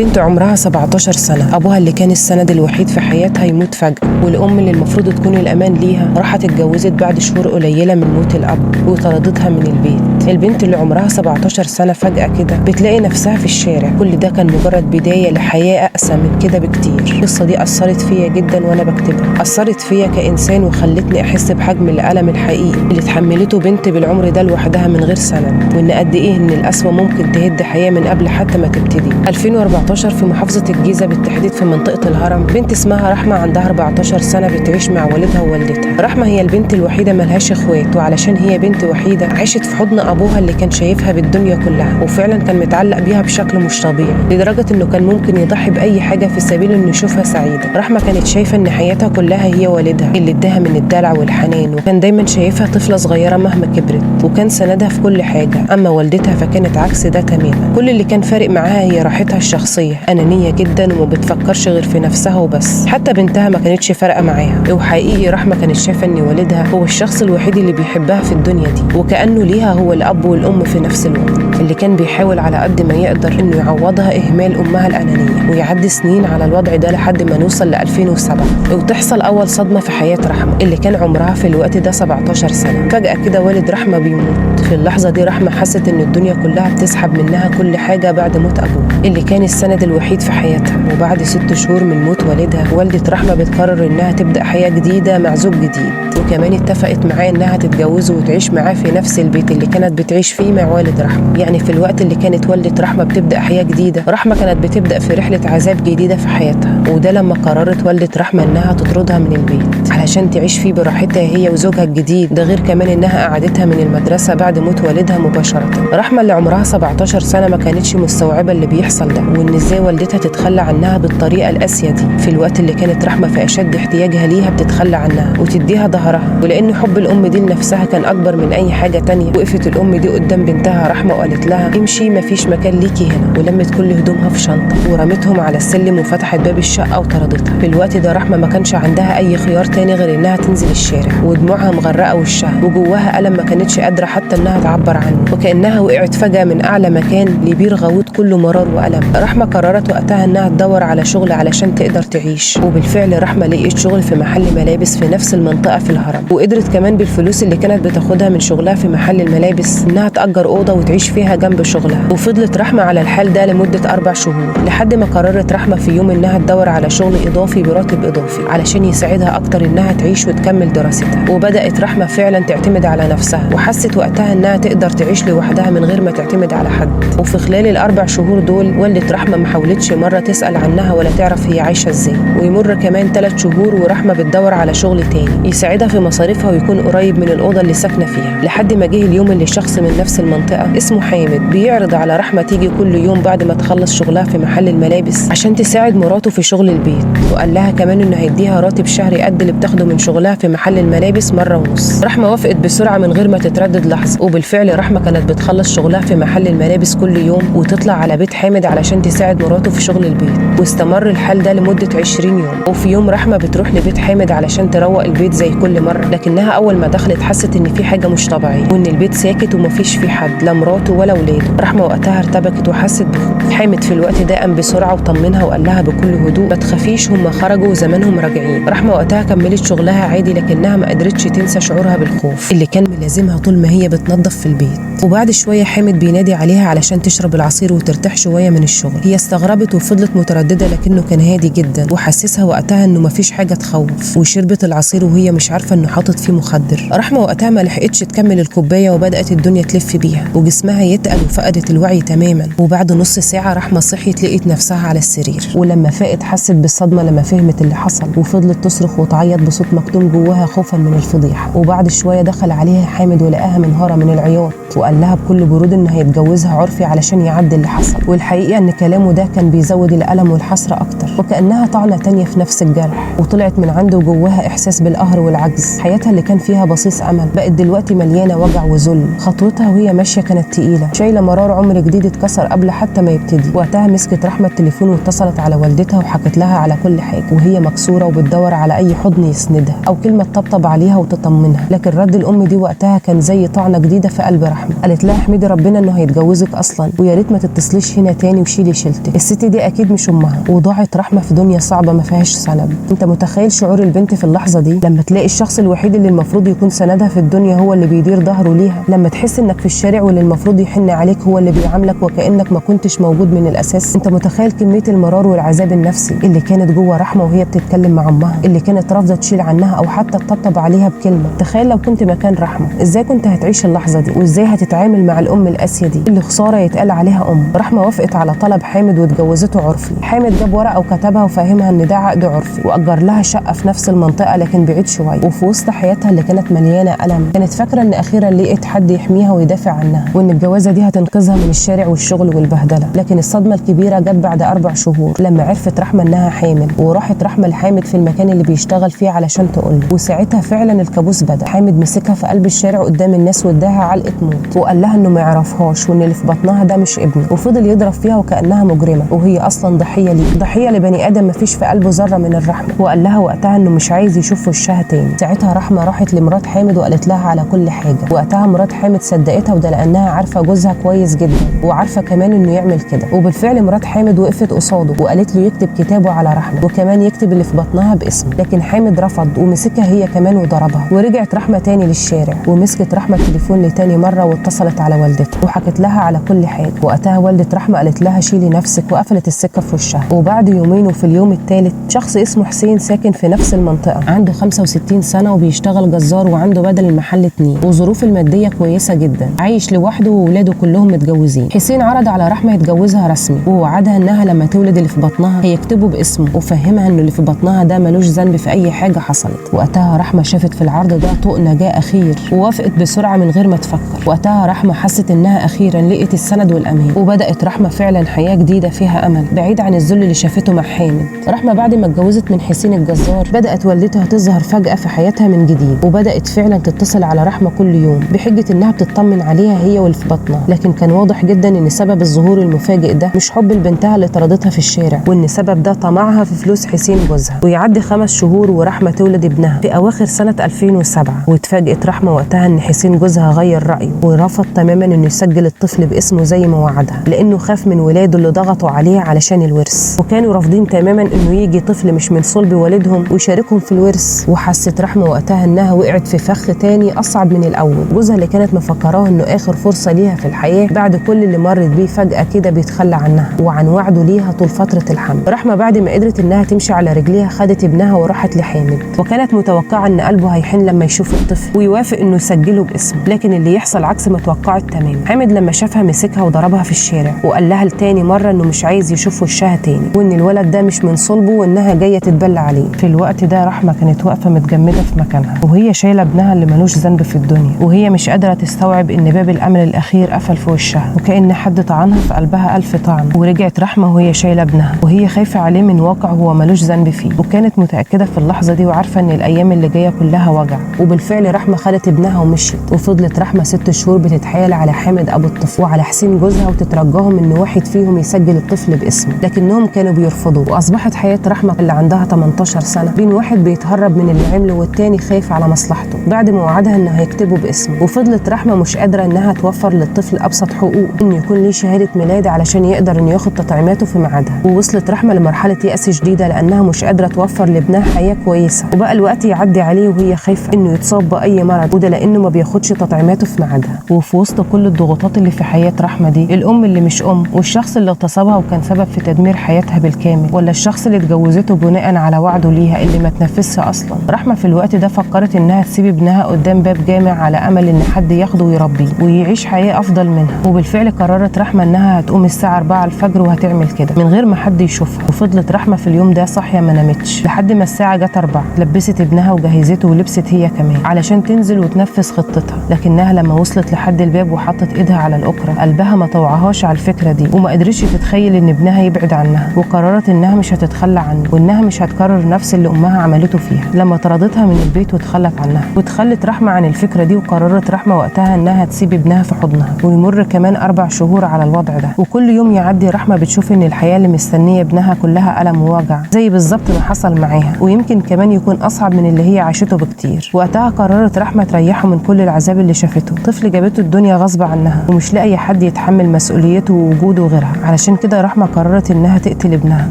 بنت عمرها 17 سنة، أبوها اللي كان السند الوحيد في حياتها يموت فجأة، والأم اللي المفروض تكون الأمان ليها راحت اتجوزت بعد شهور قليلة من موت الأب وطردتها من البيت. البنت اللي عمرها 17 سنة فجأة كده بتلاقي نفسها في الشارع. كل ده كان مجرد بداية لحياة أقسى من كده بكتير. القصة دي أثرت فيا جدا وأنا بكتبها، أثرت فيا كإنسان وخلتني أحس بحجم الألم الحقيقي اللي اتحملته بنت بالعمر ده لوحدها من غير سند، وإن قد إيه إن القسوة ممكن تهد حياة من قبل حتى ما تبتدي. 2014 في محافظة الجيزة بالتحديد في منطقة الهرم، بنت اسمها رحمة عندها 14 سنة بتعيش مع والدها ووالدتها. رحمة هي البنت الوحيدة ملهاش اخوات، وعلشان هي بنت وحيدة عاشت في حضن أبوها اللي كان شايفها بالدنيا كلها، وفعلا كان متعلق بيها بشكل مش طبيعي لدرجة إنه كان ممكن يضحي بأي حاجة في سبيل إنه يشوفها سعيدة. رحمة كانت شايفة إن حياتها كلها هي والدها اللي اداها من الدلع والحنان، وكان دايما شايفها طفلة صغيرة مهما كبرت، وكان سندها في كل حاجة. أما والدتها فكانت عكس ده تماما. كل اللي كان فارق معاها هي راحتها الشخصية، أنانية جدا وما بتفكرش غير في نفسها وبس. حتى بنتها ما كانتش فارقة معاها، وحقيقي رحمة كانت شايفة إن والدها هو الشخص الوحيد اللي بيحبها في الدنيا دي، وكأنه ليها هو الأب والأم في نفس الوقت، اللي كان بيحاول على قد ما يقدر إنه يعوضها إهمال أمها الأنانية. ويعدي سنين على الوضع ده لحد ما نوصل ل 2007 وتحصل أول صدمة في حياة رحمة اللي كان عمرها في الوقت ده 17 سنة. فجأة كده والد رحمة بيموت. في اللحظة دي رحمة حست إن الدنيا كلها بتسحب منها كل حاجة بعد موت أبوها اللي كان السند الوحيد في حياتها. وبعد 6 شهور من موت والدها، والدة رحمة بتقرر إنها تبدأ حياة جديدة مع زوج جديد، وكمان اتفقت معاه إنها تتجوزه وتعيش معاه في نفس البيت اللي كانت بتعيش فيه مع والد رحمة. يعني في الوقت اللي كانت والدة رحمة بتبدأ حياة جديدة، رحمة كانت بتبدأ في رحلة عذاب جديدة في حياتها. وده لما قررت والدة رحمة إنها تطردها من البيت علشان تعيش فيه براحتها هي وزوجها الجديد. ده غير كمان إنها قعدتها من المدرسة بعد موت والدها مباشرة. رحمة اللي عمرها 17 سنة ما كانتش مستوعبة اللي بيحصل ده، وإن إزاي والدتها تتخلى عنها بالطريقة القاسية دي في الوقت اللي كانت رحمة في أشد احتياجها ليها بتتخلى عنها وتديها ظهرها. ولأن حب الأم دي لنفسها كان أكبر من أي حاجة تانية، وقفت الأم دي قدام بنتها رحمة وقالت لها امشي، مفيش مكان ليكي هنا، ولمت كل هدومها في شنطة ورمتهم على السلم وفتحت باب الشقة وطردتها. في الوقت ده رحمة ما كانش عندها أي خيار تاني غير إنها تنزل الشارع، ودموعها مغرقة وشها، وجواها ألم ما كانتش قادرة حتى إنها تعبر عنه، وكأنها وقعت فجأة من أعلى مكان لبير غويط كله مرار وألم. رحمة قررت وقتها إنها تدور على شغل علشان تقدر تعيش، وبالفعل رحمة لقيت شغل في محل ملابس في نفس المنطقة في الهرم، وقدرت كمان بالفلوس اللي كانت بتاخدها من شغلها في محل الملابس إنها تأجر أوضة وتعيش فيها جنب شغلها. وفضلت رحمة على الحال ده لمدة 4 شهور لحد ما قررت رحمة في يوم إنها تدور على شغل إضافي براتب إضافي علشان يساعدها أكتر إنها تعيش وتكمل دراستها. وبدأت رحمة فعلا تعتمد على نفسها، وحست وقتها إنها تقدر تعيش لوحدها من غير ما تعتمد على حد. وفي خلال ال4 شهور دول والدة رحمة ما حاولتش مرة تسأل عنها ولا تعرف هي عايشة إزاي. ويمر كمان 3 شهور ورحمة بتدور على شغل تاني يساعدها في مصاريفها ويكون قريب من الأوضة اللي ساكنة فيها، لحد ما جه اليوم اللي شخص من نفس المنطقة اسمه حامد بيعرض على رحمة تيجي كل يوم بعد ما تخلص شغلها في محل الملابس عشان تساعد مراته في شغل البيت. وقال لها كمان إنه هيديها راتب شهري قد اللي بتاخده من شغلها في محل الملابس مرة ونص. رحمة وافقت بسرعة من غير ما تتردد لحظة، وبالفعل رحمة كانت بتخلص شغلها في محل الملابس كل يوم وتطلع على بيت حامد علشان تساعد مراته في شغل البيت. واستمر الحال ده لمدة 20 يوم. وفي يوم رحمة بتروح لبيت حامد علشان تروق البيت زي كل مرة، لكنها أول ما دخلت حست إن في حاجة مش طبيعية، وإن البيت ساكت ومفيش فيه حد، لا مراته ولا ولاده. رحمة وقتها ارتبكت وحست بخوف. حامد في الوقت ده قام بسرعة وطمنها وقال لها بكل هدوء ما تخافيش، هم خرجوا وزمانهم راجعين. رحمة وقتها كملت شغلها عادي، لكنها ما قدرتش تنسى شعورها بالخوف اللي كان ملازمها طول ما هي بتنظف في البيت. وبعد شوية حامد بينادي عليها علشان تشرب العصير وترتاح شوية من الشغل. هي استغربت وفضلت مترددة، لكنه كان هادي جدا وحسسها وقتها انه مفيش حاجة تخوف، وشربت العصير وهي مش عارفة انه حاطط فيه مخدر. رحمة وقتها ما لحقتش تكمل الكوباية وبدأت الدنيا تلف بيها وجسمها يتقل وفقدت الوعي تماما. وبعد نص ساعة رحمة صحيت لقيت نفسها على السرير، ولما فاقت حست بالصدمة لما فهمت اللي حصل، وفضلت تصرخ وتعيط بصوت مكتوم جواها خوفا من الفضيحة. وبعد شوية دخل عليها حامد ولقاها منهارة من العياط، وقال لها بكل برود انه هيتجوزها عرفي علشان يعدي اللي حصل. والحقيقة ان كلامه ده كان بيزود الألم والحسرة اكتر، وكأنها طعنة تانية في نفس الجرح، وطلعت من عنده جواها احساس بالقهر والعجز. حياتها اللي كان فيها بصيص امل بقت دلوقتي مليانة وجع وذل، خطوتها وهي ماشيه كانت تقيله، شايله مرار عمر جديد اتكسر قبل حتى ما يبتدي. وقتها مسكت رحمه التليفون واتصلت على والدتها وحكت لها على كل حاجه، وهي مكسوره وبتدور على اي حضن يسندها او كلمه تطبطب عليها وتطمنها. لكن رد الام دي وقتها كان زي طعنه جديده في قلب رحمه. قالت لها احمدي ربنا انه هيتجوزك اصلا، ويا ريت ما تتصليش هنا تاني وشيلي شيلتك. الست دي اكيد مش امها، وضاعت رحمه في دنيا صعبه ما فيهاش سند. انت متخيل شعور البنت في اللحظه دي لما تلاقي الشخص الوحيد اللي المفروض يكون سندها في الدنيا هو اللي بيدير ظهره ليها؟ لما تحس انك في الشارع واللي المفروض يحن عليك هو اللي بيعاملك وكانك ما كنتش موجود من الاساس؟ انت متخيل كميه المرار والعذاب النفسي اللي كانت جوه رحمه وهي بتتكلم مع امها، اللي كانت رافضه تشيل عنها او حتى تطبطب عليها بكلمه؟ تخيل لو كنت مكان رحمه، ازاي كنت هتعيش اللحظه دي؟ وازاي هتتعامل مع الام القاسيه دي اللي خساره يتقال عليها ام؟ رحمه وافقت على طلب حامد واتجوزته عرفي. حامد جاب ورقه وكتبها وفهمها ان ده عقد عرفي، واجر لها شقه في نفس المنطقه لكن بعيد شويه. وفي وسط حياتها اللي كانت مليانه الم كانت فاكره ان اخيرا لقيت حد يحميها ويدافع عنها، وان الجوازه دي هتنقذها من الشارع والشغل والبهدله. لكن الصدمه الكبيره جت بعد 4 شهور لما عرفت رحمه انها حامل، وراحت رحمه لحامد في المكان اللي بيشتغل فيه علشان تقول له. وساعتها فعلا الكابوس بدا. حامد مسكها في قلب الشارع قدام الناس واداها علقه موت، وقال لها انه ما يعرفهاش وان اللي في بطنها ده مش ابنه، وفضل يضرب فيها وكانها مجرمه وهي اصلا ضحيه ليه، ضحيه لبني ادم ما فيش في قلبه ذره من الرحمه. وقال لها وقتها انه مش عايز يشوف وشها تاني. ساعتها رحمه راحت لمرات حامد وقالت لها على كل حاجه. وقتها مرات حامد صدقتها، وده لانها عارفه جوزها كويس جدا، وعارفه كمان انه يعمل كده. وبالفعل مرات حامد وقفت قصاده وقالت له يكتب كتابه على رحمه، وكمان يكتب اللي في بطنها باسمه. لكن حامد رفض ومسكها هي كمان وضربها. ورجعت رحمه تاني للشارع، ومسكت رحمه التليفون لتاني مره واتصلت على والدتها وحكت لها على كل حاجه. وقتها والده رحمه قالت لها شيلي نفسك، وقفلت السكه في وشها. وبعد يومين وفي اليوم الثالث شخص اسمه حسين ساكن في نفس المنطقه، عنده 65 سنه وبيشتغل جزار، وعنده بدل المحل 2، وظروف الماديه كويسه جدا، عايش لوحده وولاده كلهم متجوزين. حسين عرض على رحمه يتجوزها رسمي، ووعدها انها لما تولد اللي في بطنها هيكتبه باسمه، وفهمها انه اللي في بطنها ده ملوش ذنب في اي حاجه حصلت. وقتها رحمه شافت في العرض ده طوق نجاه اخير، ووافقت بسرعه من غير ما تفكر. وقتها رحمه حست انها اخيرا لقيت السند والامان، وبدات رحمه فعلا حياه جديده فيها امل بعيد عن الذل اللي شافته مع حامد. رحمه بعد ما اتجوزت من حسين الجزار بدات والدتها تظهر فجاه في حياتها من جديد، وبدات فعلا تتصل على رحمه كل يوم بحجه انها بتطمن عليها هي واللي في بطنها. لكن كان واضح جدا ان سبب الظهور المفاجئ ده مش حب لبنتها اللي طردتها في الشارع، وان سبب ده طمعها في فلوس حسين جوزها. ويعدي 5 شهور ورحمه تولد ابنها في اواخر سنه 2007. واتفاجئت رحمه وقتها ان حسين جوزها غير رايه ورفض تماما انه يسجل الطفل باسمه زي ما وعدها، لانه خاف من ولاده اللي ضغطوا عليه علشان الورث، وكانوا رافضين تماما انه يجي طفل مش من صلب والدهم ويشاركهم في الورث. وحست رحمه وقتها انها وقعت في فخ تاني اصعب من الاول. جوزها اللي كانت مفكراه انه اخر فرصه ليها في الحياه بعد كل اللي مرت بيه فجاه كده بيتخلى عنها وعن وعده ليها طول فتره الحمل. رحمه بعد ما قدرت انها تمشي على رجليها خدت ابنها وراحت لحامد، وكانت متوقعه ان قلبه هيحن لما يشوف الطفل ويوافق انه يسجله باسمه. لكن اللي يحصل عكس ما توقعت تماما. حامد لما شافها مسكها وضربها في الشارع، وقال لها لتاني مره انه مش عايز يشوف وشها تاني، وان الولد ده مش من صلبه، وانها جايه تتبلى عليه. في الوقت ده رحمه كانت واقفه متجمده في مكانها، وهي شايله ابنها اللي ملوش ذنب في الدنيا، وهي مش قادره تستوعب ان باب الامل الاخير قفل في وشها، وكأن حد طعنها في قلبها 1000 طعن. ورجعت رحمه وهي شايله ابنها، وهي خايفه عليه من واقع هو ملوش ذنب فيه، وكانت متاكده في اللحظه دي وعارفه ان الايام اللي جايه كلها وجع. وبالفعل رحمه خدت ابنها ومشيت، وفضلت رحمه 6 شهور بتتحايل على حامد ابو الطفل وعلى حسين جوزها وتترجاهم ان واحد فيهم يسجل الطفل باسمه، لكنهم كانوا بيرفضوا. واصبحت حياه رحمه اللي عندها 18 سنه بين واحد بيتهرب من اللي عمله والتاني خايف على مصلحته بعد ما وعدها انه هيكتبه باسمه. وفضلت رحمه مش قادره انها توفر للطفل ابسط حقوق، انه يكون ليه شهاده ميلاد علشان يقدر انه ياخد تطعيماته في ميعادها. ووصلت رحمه لمرحله يأس شديده لانها مش قادره توفر لابنها حياه كويسه، وبقى الوقت يعدي عليه وهي خايفه انه يتصاب باي مرض، وده لانه ما بياخدش تطعيماته في ميعادها. وفي وسط كل الضغوطات اللي في حياه رحمه دي، الام اللي مش ام، والشخص اللي اغتصبها وكان سبب في تدمير حياتها بالكامل، ولا الشخص اللي اتجوزته بناء على وعده ليها اللي ما تنفذش اصلا. رحمه في الوقت ده فكرت انها تسيب ابنها قدام باب جامع على امل ان حد ياخده ويربيه ويعيش حياه افضل منها. وبالفعل قررت رحمه انها هتقوم الساعه 4 الفجر وهتعمل كده من غير ما حد يشوفها. وفضلت رحمه في اليوم ده صاحيه ما نامتش لحد ما الساعه جت 4. لبست ابنها وجهزته ولبست هي كمان علشان تنزل وتنفذ خطتها، لكنها لما وصلت لحد الباب وحطت ايدها على الاكره قلبها ما طوعهاش على الفكره دي، وما قدرتش تتخيل ان ابنها يبعد عنها. وقررت انها مش هتتخلى عنه، وانها مش هتكرر نفس اللي امها عملته فيها لما طردتها من البيت وتخلت عنها. وتخلت رحمه عن الفكره دي، وقررت رحمه وقتها وقتها انها تسيب ابنها في حضنها، ويمر كمان 4 شهور على الوضع ده. وكل يوم يعدي رحمة بتشوف ان الحياة اللي مستنية ابنها كلها ألم ووجع زي بالظبط ما حصل معاها، ويمكن كمان يكون أصعب من اللي هي عاشته بكتير. وقتها قررت رحمة تريحه من كل العذاب اللي شافته. طفل جابته الدنيا غصب عنها ومش لاقي حد يتحمل مسؤوليته ووجوده غيرها، علشان كده رحمة قررت انها تقتل ابنها،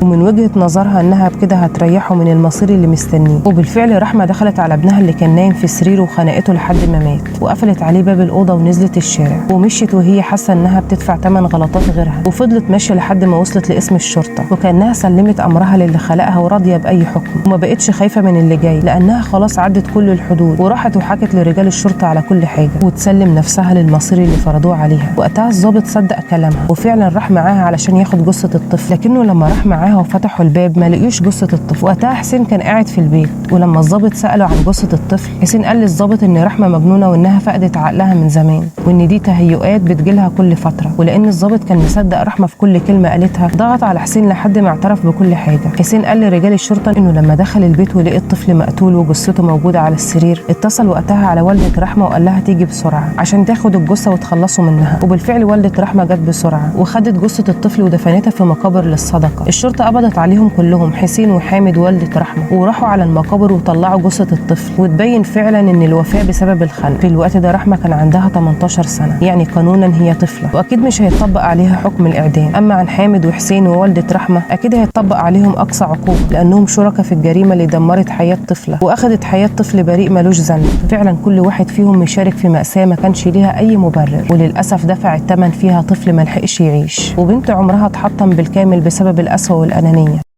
ومن وجهة نظرها انها بكده هتريحه من المصير اللي مستنيه. وبالفعل رحمة دخلت على ابنها اللي كان نايم في سريره وخنقته لحد ما مات، وقفلت عليه باب الأوضة ونزلت الشارع، ومشيت وهي حاسة انها بتدفع 8 غلطات غيرها. وفضلت ماشية لحد ما وصلت لاسم الشرطة، وكأنها سلمت أمرها للي خلقها وراضية بأي حكم، وما بقتش خايفة من اللي جاي لأنها خلاص عدت كل الحدود، وراحت وحكت لرجال الشرطة على كل حاجة وتسلم نفسها للمصير اللي فرضوه عليها. وقتها الضابط صدق كلامها وفعلا راح معاها علشان ياخد جثة الطفل، لكنه لما راح معاها وفتحوا الباب ما لقيوش جثة الطفل. وقتها حسين كان قاعد في البيت، ولما الضابط سأله عن جثة الطفل حسين قال للضابط ان رحمة مجنونة وانها فقدت عقلها من زمان، وان دي تهيؤات بتجيلها كل فترة. ولأن الضابط كان مصدق رحمة في كل كلمة قالتها ضغط على حسين لحد ما اعترف بكل حاجة. حسين قال لرجال الشرطة انه لما دخل البيت ولقى الطفل مقتول وجثته موجودة على السرير اتصل وقتها على والدة رحمة وقال لها تيجي بسرعة عشان تاخد الجثة وتخلصوا منها. وبالفعل والدة رحمة جت بسرعة وخدت جثة الطفل ودفنتها في مقابر للصدقة. الشرطة قبضت عليهم كلهم، حسين وحامد ووالدة رحمة، وراحوا على المقابر وطلعوا جثة الطفل، وتبين فعلا ان الوفاة بسبب الخنق. في الوقت ده رحمة كان عندها 18 سنة، يعني قانونا هي طفلة واكيد مش هيطبق عليها حكم الاعدام. اما عن حامد وحسين ووالدة رحمة اكيد هيطبق عليهم اقصى عقوبة لانهم شركاء في الجريمة اللي دمرت حياة طفلة واخدت حياة طفل بريء ملوش ذنب. فعلا كل واحد فيهم مشارك في مأساة ما كانش ليها اي مبرر، وللاسف دفع الثمن فيها طفل ملحقش يعيش، وبنت عمرها اتحطم بالكامل بسبب القسوة والانانية.